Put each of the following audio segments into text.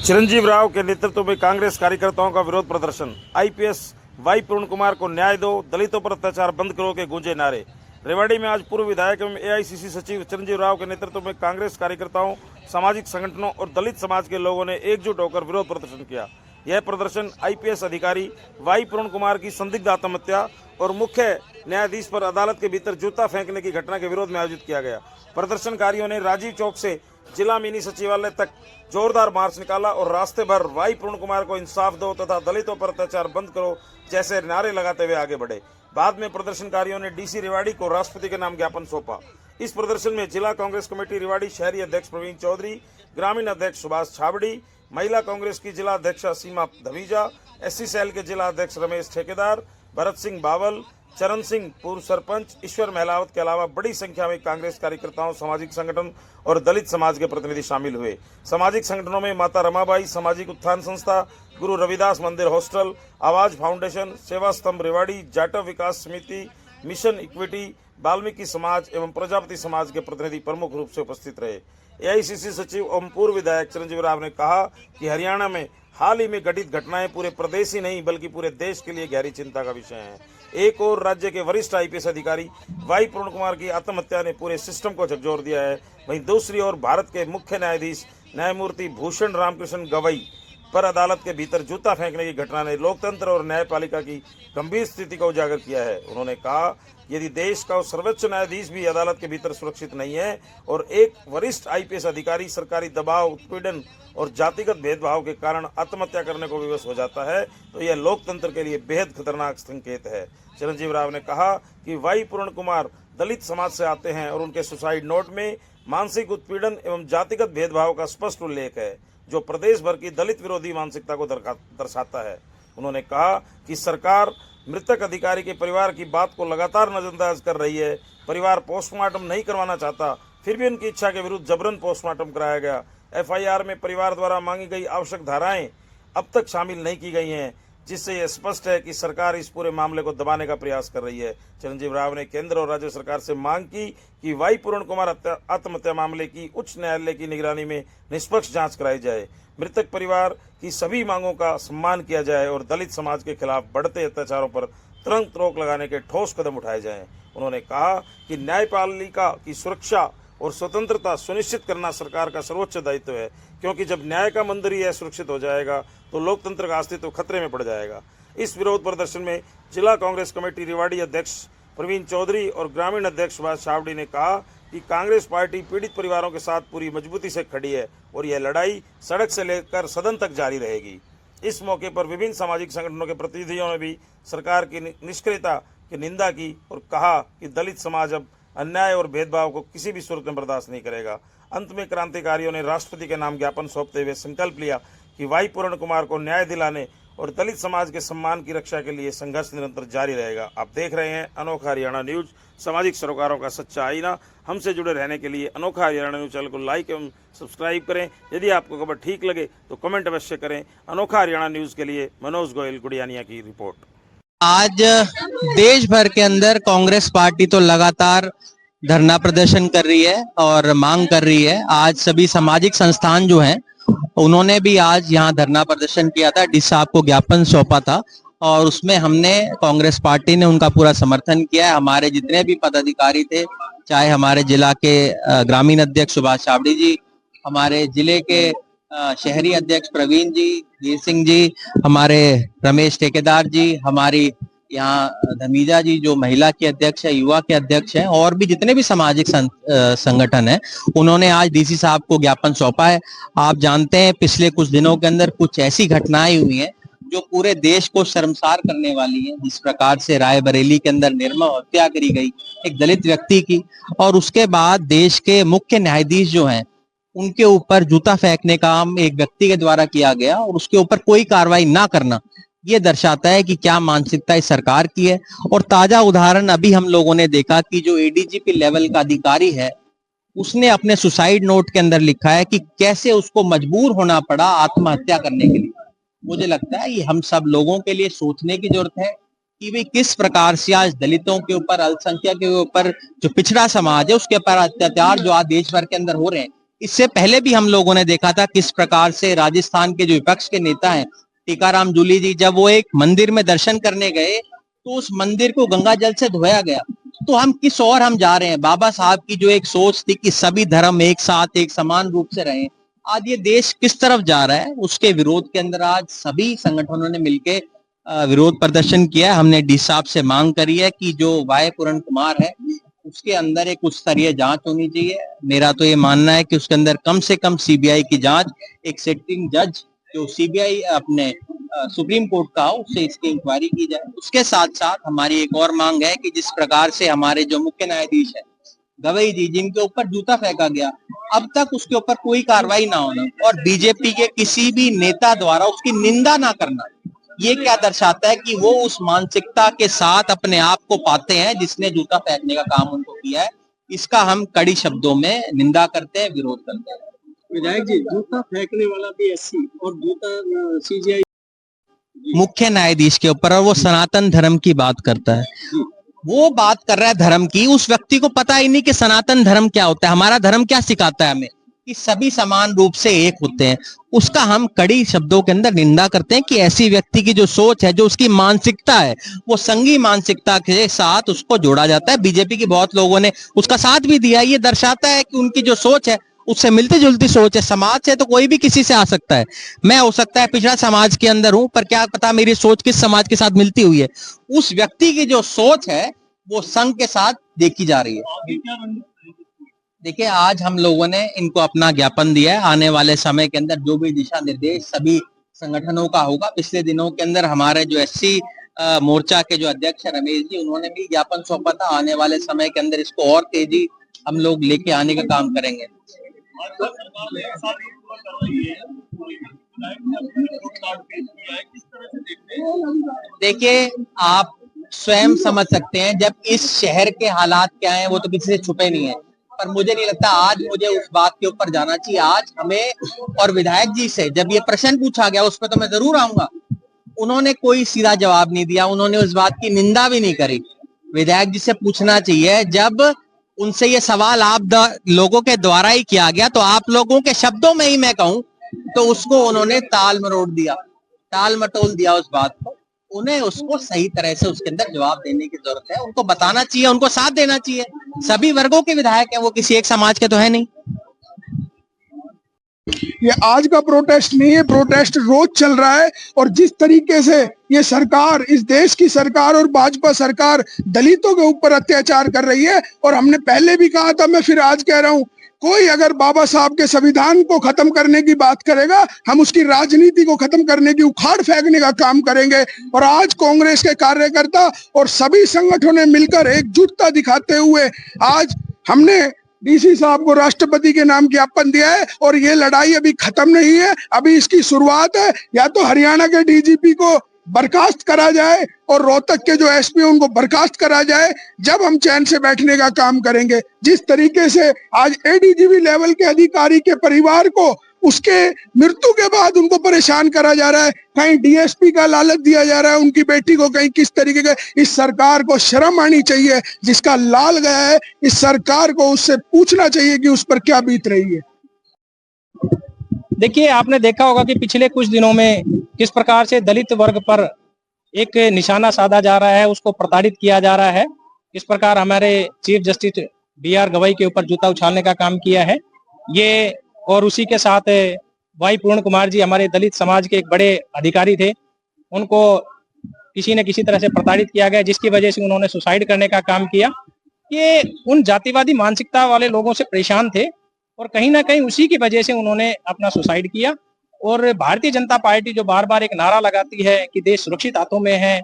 चिरंजीव राव के नेतृत्व में कांग्रेस कार्यकर्ताओं का विरोध प्रदर्शन। आईपीएस वाई पूर्ण कुमार को न्याय दो, दलितों पर अत्याचार बंद करो के गूंजे नारे। रेवाड़ी में आज पूर्व विधायक एवं एआईसीसी सचिव चिरंजीव राव के नेतृत्व में कांग्रेस कार्यकर्ताओं, सामाजिक संगठनों और दलित समाज के लोगों ने एकजुट होकर विरोध प्रदर्शन किया। यह प्रदर्शन आईपीएस अधिकारी वाई पूर्ण कुमार की संदिग्ध आत्महत्या और मुख्य न्यायाधीश पर अदालत के भीतर जूता फेंकने की घटना के विरोध में आयोजित किया गया। प्रदर्शनकारियों ने राजीव चौक से जिला मिनी सचिवालय तक जोरदार मार्च निकाला और रास्ते भर वाई पूर्ण कुमार को इंसाफ दो तथा दलितों पर अत्याचार बंद करो जैसे नारे लगाते हुए आगे बढ़े। बाद में प्रदर्शनकारियों ने डीसी रेवाड़ी को राष्ट्रपति के नाम ज्ञापन सौंपा। इस प्रदर्शन में जिला कांग्रेस कमेटी रेवाड़ी शहरी अध्यक्ष प्रवीण चौधरी, ग्रामीण अध्यक्ष सुभाष छाबड़ी, महिला कांग्रेस की जिला अध्यक्षा सीमा धमीजा, एससी सेल के जिला अध्यक्ष रमेश ठेकेदार, भरत सिंह बावल, चरण सिंह पूर्व सरपंच, ईश्वर महलावत के अलावा बड़ी संख्या में कांग्रेस कार्यकर्ताओं, सामाजिक संगठन और दलित समाज के प्रतिनिधि शामिल हुए। सामाजिक संगठनों में माता रमाबाई सामाजिक उत्थान संस्था, गुरु रविदास मंदिर हॉस्टल, आवाज फाउंडेशन, सेवा स्तंभ रेवाड़ी, जाटव विकास समिति, मिशन इक्विटी, वाल्मीकि समाज एवं प्रजापति समाज के प्रतिनिधि प्रमुख रूप से उपस्थित रहे। एआईसीसी सचिव एवं पूर्व विधायक चिरंजीव राव ने कहा कि हरियाणा में हाल ही में घटित घटनाएं पूरे प्रदेश ही नहीं बल्कि पूरे देश के लिए गहरी चिंता का विषय हैं। एक और राज्य के वरिष्ठ आईपीएस अधिकारी वाई पूर्ण कुमार की आत्महत्या ने पूरे सिस्टम को झकझोर दिया है। वहीं दूसरी ओर भारत के मुख्य न्यायाधीश न्यायमूर्ति भूषण रामकृष्ण गवई पर अदालत के भीतर जूता फेंकने की घटना ने लोकतंत्र और न्यायपालिका की गंभीर स्थिति को उजागर किया है। उन्होंने कहा यदि देश का सर्वोच्च न्यायाधीश भी अदालत के भीतर सुरक्षित नहीं है और एक वरिष्ठ आईपीएस अधिकारी सरकारी दबाव, उत्पीड़न और जातिगत भेदभाव के कारण आत्महत्या करने को विवश हो जाता है तो यह लोकतंत्र के लिए बेहद खतरनाक संकेत है। चिरंजीव राव ने कहा कि वाई पूर्ण कुमार दलित समाज से आते हैं और उनके सुसाइड नोट में मानसिक उत्पीड़न एवं जातिगत भेदभाव का स्पष्ट उल्लेख है जो प्रदेश भर की दलित विरोधी मानसिकता को दर्शाता है। उन्होंने कहा कि सरकार मृतक अधिकारी के परिवार की बात को लगातार नजरअंदाज कर रही है। परिवार पोस्टमार्टम नहीं करवाना चाहता, फिर भी उनकी इच्छा के विरुद्ध जबरन पोस्टमार्टम कराया गया। एफआईआर में परिवार द्वारा मांगी गई आवश्यक धाराएं अब तक शामिल नहीं की गई हैं, जिससे यह स्पष्ट है कि सरकार इस पूरे मामले को दबाने का प्रयास कर रही है। चिरंजीव राव ने केंद्र और राज्य सरकार से मांग की कि वाई पूर्ण कुमार आत्महत्या मामले की उच्च न्यायालय की निगरानी में निष्पक्ष जांच कराई जाए, मृतक परिवार की सभी मांगों का सम्मान किया जाए और दलित समाज के खिलाफ बढ़ते अत्याचारों पर तुरंत रोक लगाने के ठोस कदम उठाए जाएं। उन्होंने कहा कि न्यायपालिका की सुरक्षा और स्वतंत्रता सुनिश्चित करना सरकार का सर्वोच्च दायित्व है, क्योंकि जब न्याय का मंदिर ही सुरक्षित हो जाएगा तो लोकतंत्र का अस्तित्व खतरे में पड़ जाएगा। इस विरोध प्रदर्शन में जिला कांग्रेस कमेटी रेवाड़ी अध्यक्ष प्रवीण चौधरी और ग्रामीण अध्यक्ष सुभाष छाबड़ी ने कहा कि कांग्रेस पार्टी पीड़ित परिवारों के साथ पूरी मजबूती से खड़ी है और यह लड़ाई सड़क से लेकर सदन तक जारी रहेगी। इस मौके पर विभिन्न सामाजिक संगठनों के प्रतिनिधियों ने भी सरकार की निष्क्रियता की निंदा की और कहा कि दलित समाज अब अन्याय और भेदभाव को किसी भी सूरत में बर्दाश्त नहीं करेगा। अंत में क्रांतिकारियों ने राष्ट्रपति के नाम ज्ञापन सौंपते हुए संकल्प लिया कि वाई पूर्ण कुमार को न्याय दिलाने और दलित समाज के सम्मान की रक्षा के लिए संघर्ष निरंतर जारी रहेगा। आप देख रहे हैं अनोखा हरियाणा न्यूज, सामाजिक सरोकारों का सच्चा आईना। हमसे जुड़े रहने के लिए अनोखा हरियाणा न्यूज चैनल को लाइक एवं सब्सक्राइब करें। यदि आपको खबर ठीक लगे तो कमेंट अवश्य करें। अनोखा हरियाणा न्यूज के लिए मनोज गोयल गुड़ियानिया की रिपोर्ट। आज देश भर के अंदर कांग्रेस पार्टी तो लगातार धरना प्रदर्शन कर रही है और मांग कर रही है। आज सभी सामाजिक संस्थान जो हैं उन्होंने भी आज यहाँ धरना प्रदर्शन किया था, डीसी साहब को ज्ञापन सौंपा था और उसमें हमने कांग्रेस पार्टी ने उनका पूरा समर्थन किया है। हमारे जितने भी पदाधिकारी थे, चाहे हमारे जिला के ग्रामीण अध्यक्ष सुभाष छाबड़ी जी, हमारे जिले के शहरी अध्यक्ष प्रवीण जी, वीर सिंह जी, हमारे रमेश ठेकेदार जी, हमारी यहाँ धमीजा जी जो महिला के अध्यक्ष है, युवा के अध्यक्ष हैं, और भी जितने भी सामाजिक संगठन हैं, उन्होंने आज डीसी साहब को ज्ञापन सौंपा है। आप जानते हैं पिछले कुछ दिनों के अंदर कुछ ऐसी घटनाएं हुई हैं जो पूरे देश को शर्मसार करने वाली है। जिस प्रकार से रायबरेली के अंदर निर्मम हत्या करी गई एक दलित व्यक्ति की, और उसके बाद देश के मुख्य न्यायाधीश जो हैं उनके ऊपर जूता फेंकने का काम एक व्यक्ति के द्वारा किया गया और उसके ऊपर कोई कार्रवाई ना करना, ये दर्शाता है कि क्या मानसिकता इस सरकार की है। और ताजा उदाहरण अभी हम लोगों ने देखा कि जो एडीजीपी लेवल का अधिकारी है उसने अपने सुसाइड नोट के अंदर लिखा है कि कैसे उसको मजबूर होना पड़ा आत्महत्या करने के लिए। मुझे लगता है ये हम सब लोगों के लिए सोचने की जरूरत है कि भाई किस प्रकार से आज दलितों के ऊपर, अल्पसंख्यक के ऊपर, जो पिछड़ा समाज है उसके ऊपर अत्याचार जो आज देश भर के अंदर हो रहे हैं, इससे पहले भी हम लोगों ने देखा था किस प्रकार से राजस्थान के जो विपक्ष के नेता हैं टीकाराम जूली जी, जब वो एक मंदिर में दर्शन करने गए तो उस मंदिर को गंगा जल से धोया गया। तो हम किस ओर हम जा रहे हैं? बाबा साहब की जो एक सोच थी कि सभी धर्म एक साथ एक समान रूप से रहें, आज ये देश किस तरफ जा रहा है, उसके विरोध के अंदर आज सभी संगठनों ने मिलकर विरोध प्रदर्शन किया। हमने डी साहब से मांग करी है कि जो वाई पूर्ण कुमार है उसके अंदर एक उच्च स्तरीय जांच होनी चाहिए। मेरा तो ये मानना है कि उसके अंदर कम से कम सीबीआई की जांच, एक सिटिंग जज जो सीबीआई अपने सुप्रीम कोर्ट का हो उससे इसकी इंक्वायरी की जाए। उसके साथ साथ हमारी एक और मांग है कि जिस प्रकार से हमारे जो मुख्य न्यायाधीश है गवई जी, जिनके ऊपर जूता फेंका गया, अब तक उसके ऊपर कोई कार्रवाई ना होना और बीजेपी के किसी भी नेता द्वारा उसकी निंदा ना करना, ये क्या दर्शाता है कि वो उस मानसिकता के साथ अपने आप को पाते हैं जिसने जूता फेंकने का काम उनको किया है। इसका हम कड़ी शब्दों में निंदा करते हैं, विरोध करते हैं। विधायक जी, जूता फेंकने वाला भी एससी और जूता सीजीआई मुख्य न्यायाधीश के ऊपर, और वो सनातन धर्म की बात करता है, वो बात कर रहा है धर्म की। उस व्यक्ति को पता ही नहीं कि सनातन धर्म क्या होता है, हमारा धर्म क्या सिखाता है हमें कि सभी समान रूप से एक होते हैं। उसका हम कड़ी शब्दों के अंदर निंदा करते हैं कि ऐसी व्यक्ति की जो सोच है, जो उसकी मानसिकता है, वो संघी मानसिकता के साथ उसको जोड़ा जाता है। बीजेपी के बहुत लोगों ने उसका साथ भी दिया। ये दर्शाता है कि उनकी जो सोच है उससे मिलती जुलती सोच है। समाज से तो कोई भी किसी से आ सकता है, मैं हो सकता है पिछड़ा समाज के अंदर हूं, पर क्या पता मेरी सोच किस समाज के साथ मिलती हुई है। उस व्यक्ति की जो सोच है वो संघ के साथ देखी जा रही है। देखिए, आज हम लोगों ने इनको अपना ज्ञापन दिया है। आने वाले समय के अंदर जो भी दिशा निर्देश सभी संगठनों का होगा। पिछले दिनों के अंदर हमारे जो एससी मोर्चा के जो अध्यक्ष है रमेश जी, उन्होंने भी ज्ञापन सौंपा था। आने वाले समय के अंदर इसको और तेजी हम लोग लेके आने का काम करेंगे। देखिए, आप स्वयं समझ सकते हैं जब इस शहर के हालात क्या हैं, वो तो किसी से छुपे नहीं है। पर मुझे नहीं लगता आज मुझे उस बात के ऊपर जाना चाहिए। आज हमें और विधायक जी से जब ये प्रश्न पूछा गया, उस पर तो मैं जरूर आऊंगा। उन्होंने कोई सीधा जवाब नहीं दिया, उन्होंने उस बात की निंदा भी नहीं करी। विधायक जी से पूछना चाहिए, जब उनसे ये सवाल आप लोगों के द्वारा ही किया गया तो आप लोगों के शब्दों में ही मैं कहूं तो उसको उन्होंने टाल मटोल दिया उस बात को। उन्हें उसको सही तरह से उसके अंदर जवाब देने की जरूरत है। उनको बताना चाहिए, उनको साथ देना चाहिए। सभी वर्गों के विधायक हैं, वो किसी एक समाज के तो है नहीं। ये आज का प्रोटेस्ट नहीं है, प्रोटेस्ट रोज चल रहा है। और जिस तरीके से ये सरकार, इस देश की सरकार और भाजपा सरकार दलितों के ऊपर अत्याचार कर रही है, और हमने पहले भी कहा था, मैं फिर आज कह रहा हूं, कोई अगर बाबा साहब के संविधान को खत्म करने की बात करेगा, हम उसकी राजनीति को खत्म करने की, उखाड़ फेंकने का काम करेंगे। और आज कांग्रेस के कार्यकर्ता और सभी संगठनों ने मिलकर एकजुटता दिखाते हुए आज हमने डीसी साहब को राष्ट्रपति के नाम ज्ञापन दिया है। और ये लड़ाई अभी खत्म नहीं है, अभी इसकी शुरुआत है। या तो हरियाणा के डीजीपी को बर्खास्त करा जाए और रोहतक के जो एसपी उनको बर्खास्त करा जाए, जब हम चैन से बैठने का काम करेंगे। जिस तरीके से आज एडीजीपी लेवल के अधिकारी के परिवार को उसके मृत्यु के बाद उनको परेशान करा जा रहा है, कहीं डीएसपी का लालच दिया जा रहा है उनकी बेटी को, कहीं किस तरीके का, इस सरकार को शर्म आनी चाहिए। जिसका लाल गया है, इस सरकार को उससे पूछना चाहिए कि उस पर क्या बीत रही है। देखिए, आपने देखा होगा कि पिछले कुछ दिनों में किस प्रकार से दलित वर्ग पर एक निशाना साधा जा रहा है, उसको प्रताड़ित किया जा रहा है। किस प्रकार हमारे चीफ जस्टिस बीआर गवई के ऊपर जूता उछालने का काम किया है ये, और उसी के साथ वाई पूर्ण कुमार जी हमारे दलित समाज के एक बड़े अधिकारी थे, उनको किसी न किसी तरह से प्रताड़ित किया गया, जिसकी वजह से उन्होंने सुसाइड करने का काम किया। ये उन जातिवादी मानसिकता वाले लोगों से परेशान थे और कहीं ना कहीं उसी की वजह से उन्होंने अपना सुसाइड किया। और भारतीय जनता पार्टी जो बार बार एक नारा लगाती है कि देश सुरक्षित हाथों में है,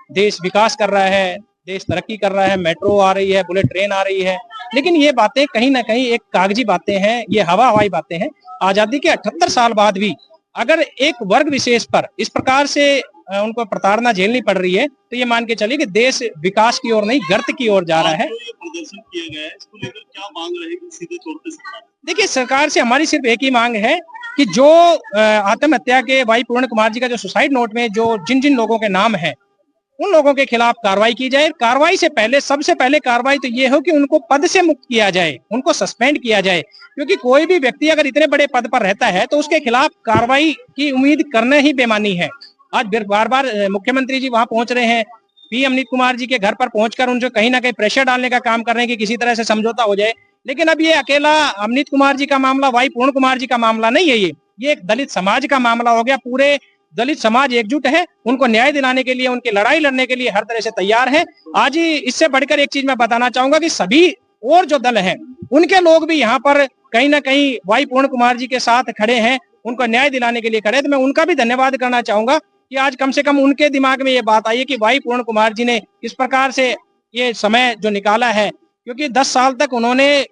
देश विकास कर रहा है, देश तरक्की कर रहा है, मेट्रो आ रही है, बुलेट ट्रेन आ रही है, लेकिन ये बातें कहीं ना कहीं एक कागजी बातें हैं, ये हवाई बातें हैं। आजादी के 78 साल बाद भी अगर एक वर्ग विशेष पर इस प्रकार से उनको प्रताड़ना झेलनी पड़ रही है, तो ये मान के चलिए कि देश विकास की ओर नहीं, गर्त की ओर जा रहा है। प्रदर्शन किया गया है, इसको लेकर क्या मांग रहेगी सीधे तौर पे सरकार? देखिए, सरकार से हमारी सिर्फ एक ही मांग है कि जो आत्महत्या के वाई पूर्ण कुमार जी का जो सुसाइड नोट में जो जिन जिन लोगों के नाम है, उन लोगों के खिलाफ कार्रवाई की जाए। कार्रवाई से पहले, सबसे पहले कार्रवाई तो ये हो कि उनको पद से मुक्त किया जाए, उनको सस्पेंड किया जाए, क्योंकि कोई भी व्यक्ति अगर इतने बड़े पद पर रहता है तो उसके खिलाफ कार्रवाई की उम्मीद करना ही बेमानी है। आज बार बार मुख्यमंत्री जी वहां पहुंच रहे हैं, पी अमनीत कुमार जी के घर पर पहुंचकर उनको कहीं ना कहीं प्रेशर डालने का काम कर रहे हैं कि किसी तरह से समझौता हो जाए। लेकिन अब ये अकेला अमनीत कुमार जी का मामला, वाई पूर्ण कुमार जी का मामला नहीं है, ये एक दलित समाज का मामला हो गया। पूरे दलित समाज एकजुट है, उनको न्याय दिलाने के लिए, उनकी लड़ाई लड़ने के लिए हर तरह से तैयार है। आज ही इससे बढ़कर एक चीज मैं बताना चाहूंगा कि सभी और जो दल हैं उनके लोग भी यहाँ पर कहीं ना कहीं वाई पूर्ण कुमार जी के साथ खड़े हैं, उनको न्याय दिलाने के लिए खड़े हैं। तो मैं उनका भी धन्यवाद करना चाहूंगा कि आज कम से कम उनके दिमाग में ये बात आई है कि वाई पूर्ण कुमार जी ने इस प्रकार से ये समय जो निकाला है, क्योंकि 10 साल तक उन्होंने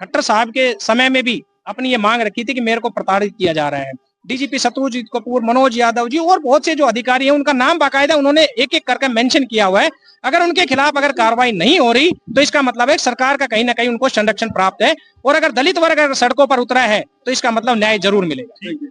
खट्टर साहब के समय में भी अपनी ये मांग रखी थी कि मेरे को प्रताड़ित किया जा रहा है। डीजीपी शत्रुजीत कपूर, मनोज यादव जी और बहुत से जो अधिकारी हैं उनका नाम बाकायदा उन्होंने एक एक करके मेंशन किया हुआ है। अगर उनके खिलाफ अगर कार्रवाई नहीं हो रही तो इसका मतलब है सरकार का कहीं ना कहीं उनको संरक्षण प्राप्त है, और अगर दलित वर्ग अगर सड़कों पर उतरा है तो इसका मतलब न्याय जरूर मिलेगा।